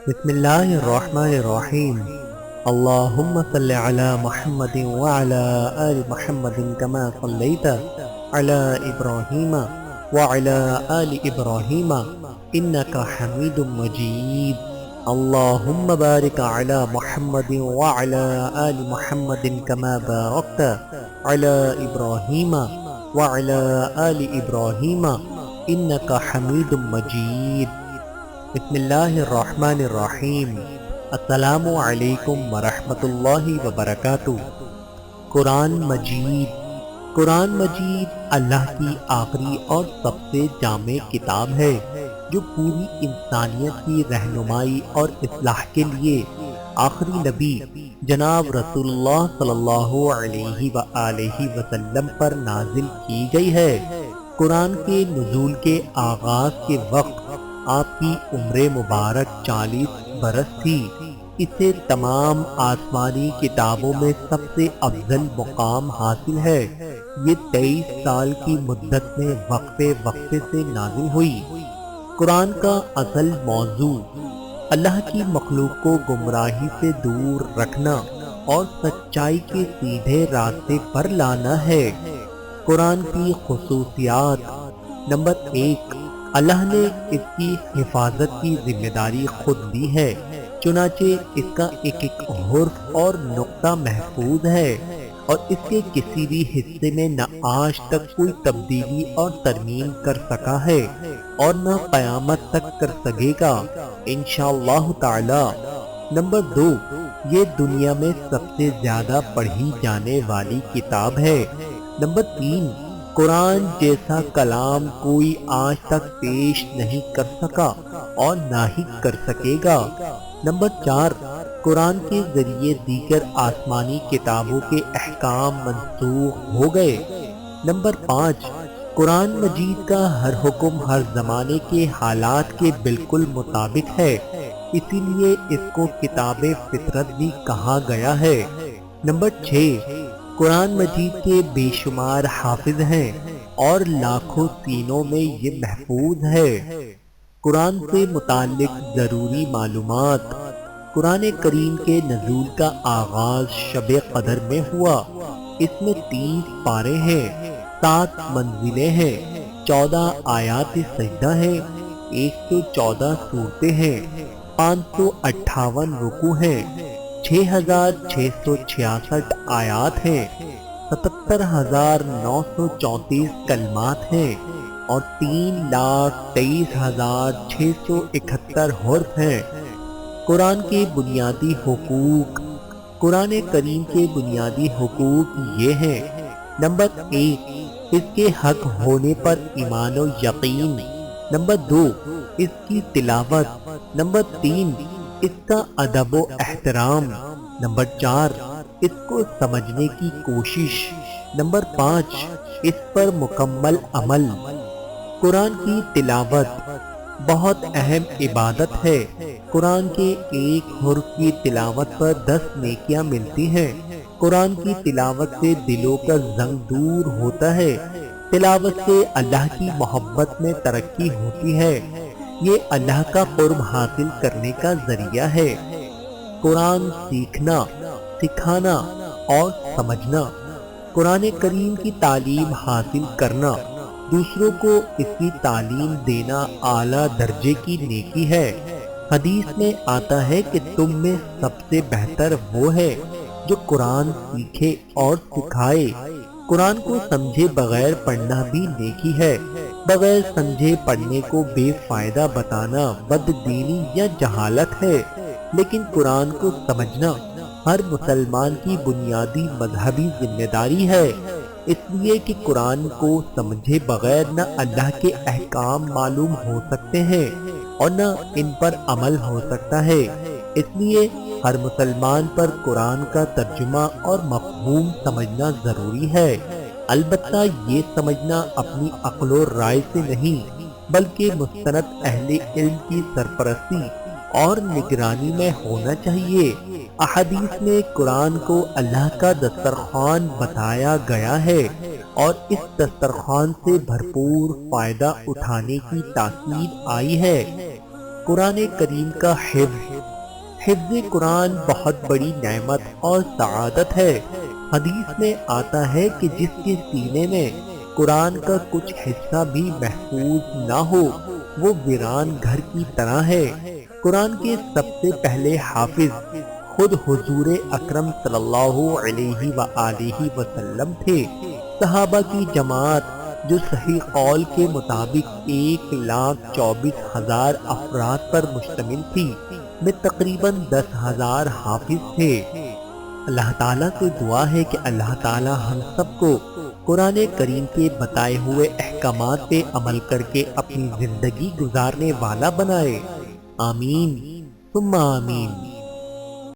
بسم اللہ الرحمن الرحیم اللہم صلی علی محمد وعلی آل محمد کما صلیت علی ابراہیم وعلی آل ابراہیم انکا حمید مجید اللہم بارک علی محمد وعلی آل محمد کما بارکت علی ابراہیم وعلی آل ابراہیم انکا حمید مجید۔ بسم اللہ الرحمن الرحیم۔ السلام علیکم ورحمۃ اللہ وبرکاتہ۔ قرآن مجید۔ قرآن مجید اللہ کی آخری اور سب سے جامع کتاب ہے جو پوری انسانیت کی رہنمائی اور اصلاح کے لیے آخری نبی جناب رسول اللہ صلی اللہ علیہ وآلہ وسلم پر نازل کی گئی ہے۔ قرآن کے نزول کے آغاز کے وقت آپ کی عمر مبارک 40 برس تھی۔ اسے تمام آسمانی کتابوں میں سب سے افضل مقام حاصل ہے۔ یہ 23 سال کی مدت میں وقفے وقفے سے نازل ہوئی۔ قرآن کا اصل موضوع اللہ کی مخلوق کو گمراہی سے دور رکھنا اور سچائی کے سیدھے راستے پر لانا ہے۔ قرآن کی خصوصیات۔ نمبر 1، اللہ نے اس کی حفاظت کی ذمہ داری خود لی ہے، چنانچہ اس کا ایک ایک حرف اور نقطہ محفوظ ہے اور اس کے کسی بھی حصے میں نہ آج تک کوئی تبدیلی اور ترمیم کر سکا ہے اور نہ قیامت تک کر سکے گا انشاءاللہ تعالی۔ نمبر 2، یہ دنیا میں سب سے زیادہ پڑھی جانے والی کتاب ہے۔ نمبر 3، قرآن جیسا کلام کوئی آج تک پیش نہیں کر سکا اور نہ ہی کر سکے گا۔ نمبر 4، قرآن کے ذریعے دیگر آسمانی کتابوں کے احکام منسوخ ہو گئے۔ نمبر 5، قرآن مجید کا ہر حکم ہر زمانے کے حالات کے بالکل مطابق ہے، اسی لیے اس کو کتاب فطرت بھی کہا گیا ہے۔ نمبر 6، قرآن مجید کے بے شمار حافظ ہیں اور لاکھوں سینوں میں یہ محفوظ ہے۔ قرآن سے متعلق ضروری معلومات۔ قرآن کریم کے نزول کا آغاز شب قدر میں ہوا۔ اس میں 30 پارے ہیں، 7 منزلیں ہیں، 14 آیات سجدہ ہیں، 114 سورتیں ہیں، 558 رکوع ہیں، 6666 آیات ہیں، 77,934 کلمات ہیں اور 3,23,671 حرف ہیں۔ قرآن کے بنیادی حقوق۔ قرآن کریم کے بنیادی حقوق یہ ہیں۔ نمبر 1، اس کے حق ہونے پر ایمان و یقین۔ نمبر 2، اس کی تلاوت۔ نمبر 3، اس کا ادب و احترام۔ نمبر 4، اس کو سمجھنے کی کوشش۔ نمبر 5، اس پر مکمل عمل۔ قرآن کی تلاوت بہت اہم عبادت ہے۔ قرآن کے ایک حرف کی تلاوت پر 10 نیکیاں ملتی ہیں۔ قرآن کی تلاوت سے دلوں کا زنگ دور ہوتا ہے۔ تلاوت سے اللہ کی محبت میں ترقی ہوتی ہے۔ یہ اللہ کا قرب حاصل کرنے کا ذریعہ ہے۔ قرآن سیکھنا، سکھانا اور سمجھنا۔ قرآن کریم کی تعلیم حاصل کرنا، دوسروں کو اس کی تعلیم دینا اعلیٰ درجے کی نیکی ہے۔ حدیث میں آتا ہے کہ تم میں سب سے بہتر وہ ہے جو قرآن سیکھے اور سکھائے۔ قرآن کو سمجھے بغیر پڑھنا بھی نیکی ہے۔ بغیر سمجھے پڑھنے کو بے فائدہ بتانا بد دینی یا جہالت ہے، لیکن قرآن کو سمجھنا ہر مسلمان کی بنیادی مذہبی ذمہ داری ہے، اس لیے کہ قرآن کو سمجھے بغیر نہ اللہ کے احکام معلوم ہو سکتے ہیں اور نہ ان پر عمل ہو سکتا ہے۔ اس لیے ہر مسلمان پر قرآن کا ترجمہ اور مفہوم سمجھنا ضروری ہے۔ البتہ یہ سمجھنا اپنی عقل و رائے سے نہیں بلکہ مستند اہل علم کی سرپرستی اور نگرانی میں ہونا چاہیے۔ احادیث میں قرآن کو اللہ کا دسترخوان بتایا گیا ہے اور اس دسترخوان سے بھرپور فائدہ اٹھانے کی تاکید آئی ہے۔ قرآن کریم کا حفظ حفظ قرآن بہت بڑی نعمت اور سعادت ہے۔ حدیث میں آتا ہے کہ جس کے سینے میں قرآن کا کچھ حصہ بھی محفوظ نہ ہو وہ ویران گھر کی طرح ہے۔ قرآن کے سب سے پہلے حافظ خود حضور اکرم صلی اللہ علیہ وآلہ وسلم تھے۔ صحابہ کی جماعت جو صحیح قول کے مطابق 1,24,000 افراد پر مشتمل تھی میں تقریباً 10,000 حافظ تھے۔ اللہ تعالیٰ سے دعا ہے کہ اللہ تعالیٰ ہم سب کو قرآن کریم کے بتائے ہوئے احکامات پہ عمل کر کے اپنی زندگی گزارنے والا بنائے۔ آمین ثم آمین۔